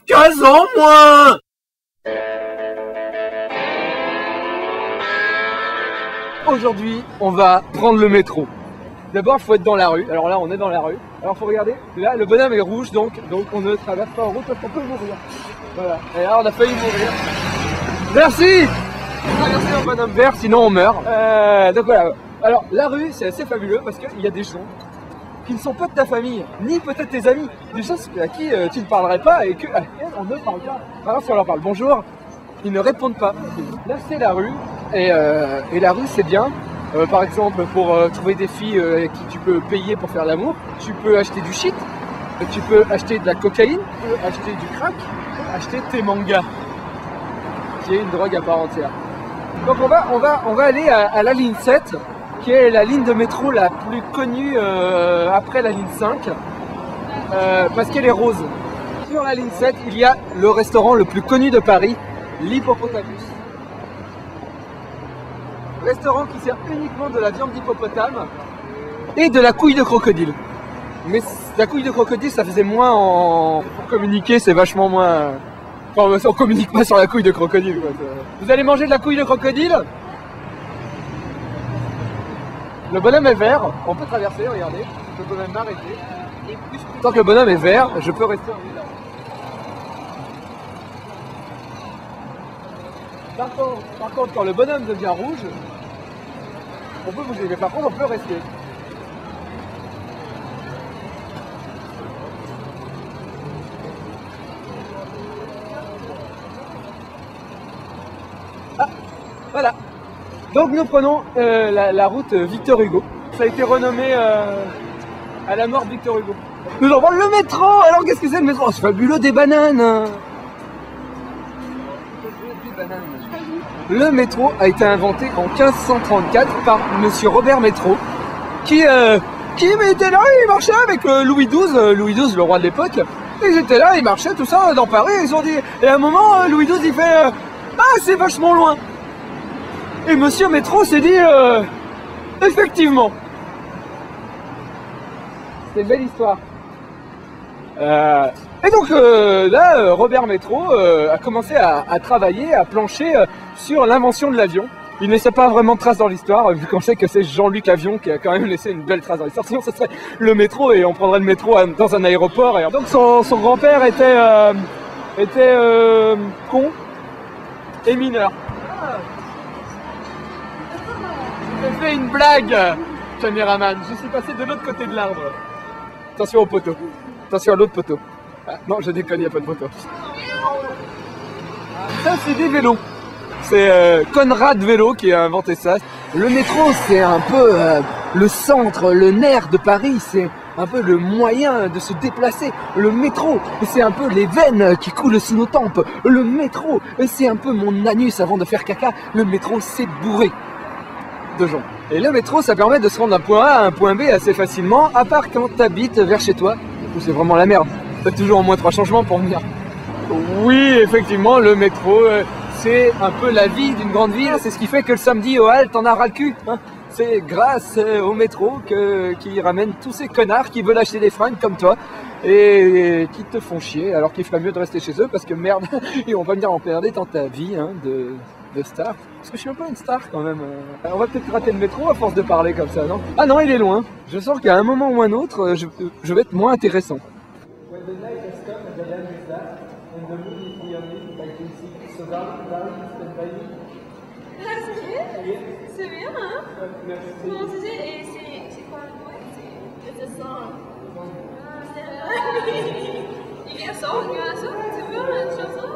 15 ans, moi. Aujourd'hui, on va prendre le métro. D'abord, il faut être dans la rue. Alors là, on est dans la rue. Alors, faut regarder. Là, le bonhomme est rouge, donc on ne traverse pas en route parce qu'on peut mourir. Voilà. Et là, on a failli mourir. Merci. Traverser un bonhomme vert, sinon on meurt. Donc voilà. Alors, la rue, c'est assez fabuleux parce qu'il y a des gens qui ne sont pas de ta famille, ni peut-être tes amis. Des gens à qui tu ne parlerais pas et à qui on ne parle pas. Par exemple, si on leur parle bonjour, ils ne répondent pas. Là, c'est la rue. Et la rue, c'est bien. Par exemple, pour trouver des filles avec qui tu peux payer pour faire l'amour, tu peux acheter du shit, tu peux acheter de la cocaïne, tu peux acheter du crack, tu peux acheter tes mangas, qui est une drogue à part entière. Donc on va aller à la ligne 7, qui est la ligne de métro la plus connue après la ligne 5, parce qu'elle est rose. Sur la ligne 7, il y a le restaurant le plus connu de Paris, l'Hippopotamus. Restaurant qui sert uniquement de la viande d'hippopotame et de la couille de crocodile. Mais la couille de crocodile, ça faisait moins en... Pour communiquer, c'est vachement moins... Enfin, on communique pas sur la couille de crocodile, quoi. Vous allez manger de la couille de crocodile? Le bonhomme est vert, on peut traverser, regardez. Je peux même m'arrêter. Tant que le bonhomme est vert, je peux rester en ville. Par contre, quand le bonhomme devient rouge, on peut bouger, mais par contre, on peut rester. Ah, voilà. Donc nous prenons la route Victor Hugo. Ça a été renommé à la mort de Victor Hugo. Nous allons le métro. Alors qu'est-ce que c'est le métro? Oh, c'est fabuleux, des bananes. Le métro a été inventé en 1534 par Monsieur Robert Métro, qui était là, il marchait avec Louis XII, le roi de l'époque. Ils étaient là, ils marchaient tout ça dans Paris, ils ont dit... Et à un moment, Louis XII, il fait ah, c'est vachement loin. Et Monsieur Métro s'est dit effectivement. C'est une belle histoire. Et donc là, Robert Métro a commencé à travailler, à plancher sur l'invention de l'avion. Il ne laissait pas vraiment de trace dans l'histoire, vu qu'on sait que c'est Jean-Luc Avion qui a quand même laissé une belle trace dans l'histoire. Sinon, ce serait le métro et on prendrait le métro dans un aéroport. Et... Donc son grand-père était con et mineur. J'ai fait une blague, caméraman. Je suis passé de l'autre côté de l'arbre. Attention au poteau. Attention à l'autre poteau. Ah, non, je déconne, il n'y a pas de poteau. Ça, c'est des vélos. C'est Conrad Vélo qui a inventé ça. Le métro, c'est un peu le centre, le nerf de Paris. C'est un peu le moyen de se déplacer. Le métro, c'est un peu les veines qui coulent sous nos tempes. Le métro, c'est un peu mon anus avant de faire caca. Le métro, c'est bourré de gens. Et le métro, ça permet de se rendre d'un point A à un point B assez facilement, à part quand tu habites vers chez toi, où c'est vraiment la merde. T'as toujours au moins 3 changements pour venir. Oui, effectivement, le métro, c'est un peu la vie d'une grande ville. C'est ce qui fait que le samedi au Halles, t'en as ras le cul. Hein. C'est grâce au métro qui ramène tous ces connards qui veulent acheter des fringues comme toi et qui te font chier, alors qu'il ferait mieux de rester chez eux parce que merde, ils vont pas venir emmerder dans ta vie hein, de star. Parce que je suis un peu une star quand même. On va peut-être rater le métro à force de parler comme ça, non? Ah non, il est loin. Je sens qu'à un moment ou un autre, je vais être moins intéressant. C'est bien, hein? Comment tu dis? Et c'est quoi le mot? C'est ça. Il y a ça, tu veux une chanson?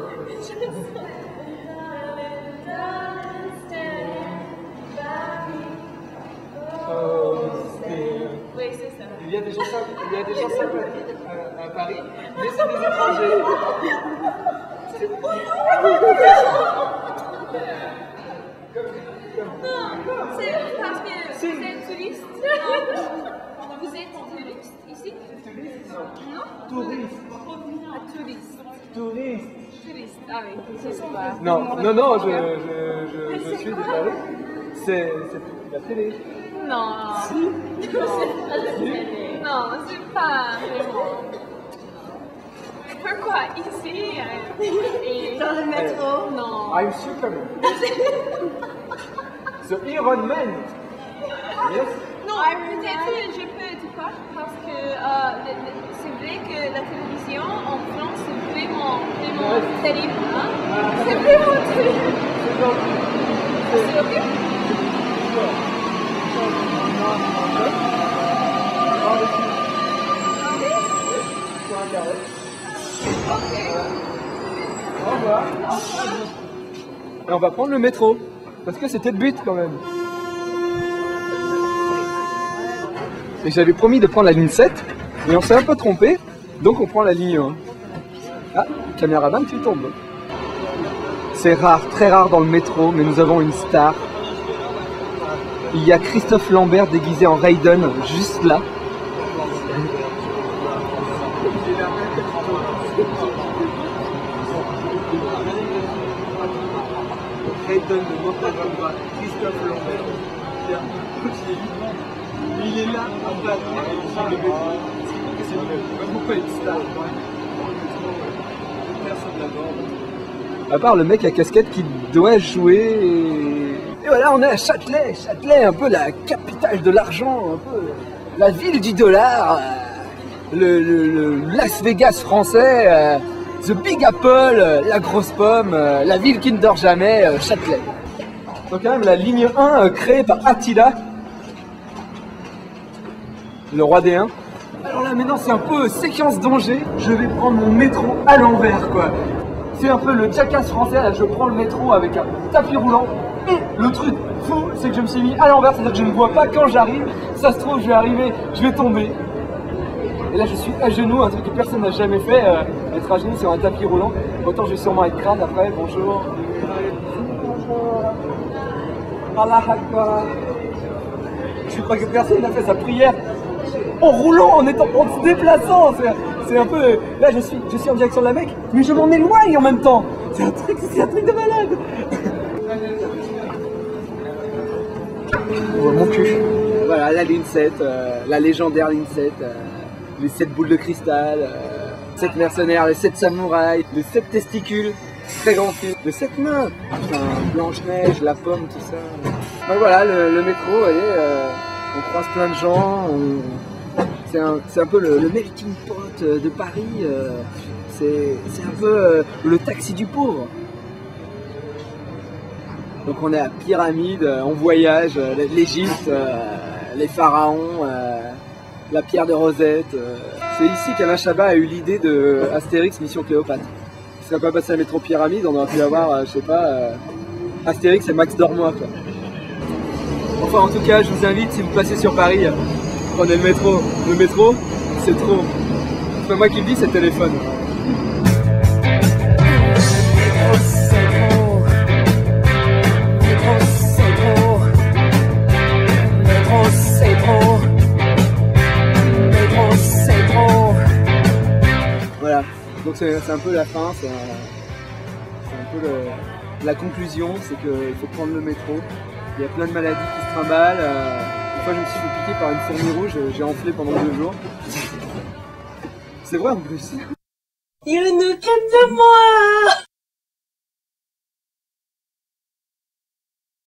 Oui, c'est ça. Il y a des gens sympathiques à Paris, mais c'est des étrangers. Non, c'est parce que vous êtes touriste. Vous êtes touriste ici? Non? Touriste. Ah, touriste. Touriste. Touriste, ah oui, c'est super. Non, je suis de Paris. C'est la télé. Non. Si. Non, c'est pas vraiment. Pourquoi ici et Dans le métro? non. I'm Superman. The Iron Man. Yes. Non, peut-être je peux te parler parce que c'est vrai que la télévision en France c'est vraiment terrible. Hein? C'est vraiment terrible. C'est ok? Au revoir. Et on va prendre le métro. Parce que c'était le but quand même. Et j'avais promis de prendre la ligne 7. Et on s'est un peu trompé. Donc on prend la ligne 1. Ah, caméraman, tu tombes. C'est rare, très rare dans le métro, mais nous avons une star. Il y a Christophe Lambert déguisé en Raiden, juste là. Raiden de Mortal Kombat, Christophe Lambert. Il est là en bas de le métro. Pourquoi une star? Personne l'aborde. À part le mec à casquette qui doit jouer. Et voilà, on est à Châtelet. Châtelet, un peu la capitale de l'argent, un peu la ville du dollar, le Las Vegas français, The Big Apple, la grosse pomme, la ville qui ne dort jamais, Châtelet. Donc quand même la ligne 1 créée par Attila, le roi des Huns. Alors là maintenant c'est un peu séquence danger, je vais prendre mon métro à l'envers quoi. C'est un peu le jackass français, là je prends le métro avec un tapis roulant. Et le truc fou c'est que je me suis mis à l'envers, c'est-à-dire que je ne vois pas quand j'arrive. Ça se trouve je vais arriver, je vais tomber. Et là je suis à genoux, un truc que personne n'a jamais fait, être à genoux sur un tapis roulant. Autant je vais sûrement être crade après, bonjour. Bonjour. Allah Akbar. Je crois que personne n'a fait sa prière en roulant, en se déplaçant. C'est un peu. Là, je suis en direction de la Mecque, mais je m'en éloigne en même temps. C'est un truc de malade. Oh, mon cul. Voilà, la ligne 7, la légendaire ligne 7, les 7 boules de cristal, 7 mercenaires, les 7 samouraïs, les 7 testicules, très grand film, les 7 mains. Enfin, Blanche-Neige, la pomme, tout ça. Donc voilà, le métro, vous voyez, on croise plein de gens. C'est un peu le melting pot de Paris, c'est un peu le taxi du pauvre. Donc on est à Pyramide, on voyage, l'Égypte, les pharaons, la pierre de Rosette. C'est ici qu'Alain Chabat a eu l'idée de Astérix Mission Cléopâtre. Il ne serait pas passé à métro Pyramide, on aurait pu avoir, je sais pas, Astérix et Max Dormois quoi. Enfin en tout cas, je vous invite, si vous passez sur Paris, prenez le métro. Le métro, c'est trop. C'est pas moi qui le dis, c'est le téléphone. Voilà, donc c'est un peu la fin, c'est un peu la conclusion, c'est qu'il faut prendre le métro. Il y a plein de maladies qui se trimballent. Une fois je me suis fait piquer par une fourmi rouge, j'ai enflé pendant 2 jours. C'est vrai en plus. Il nous quitte de moi.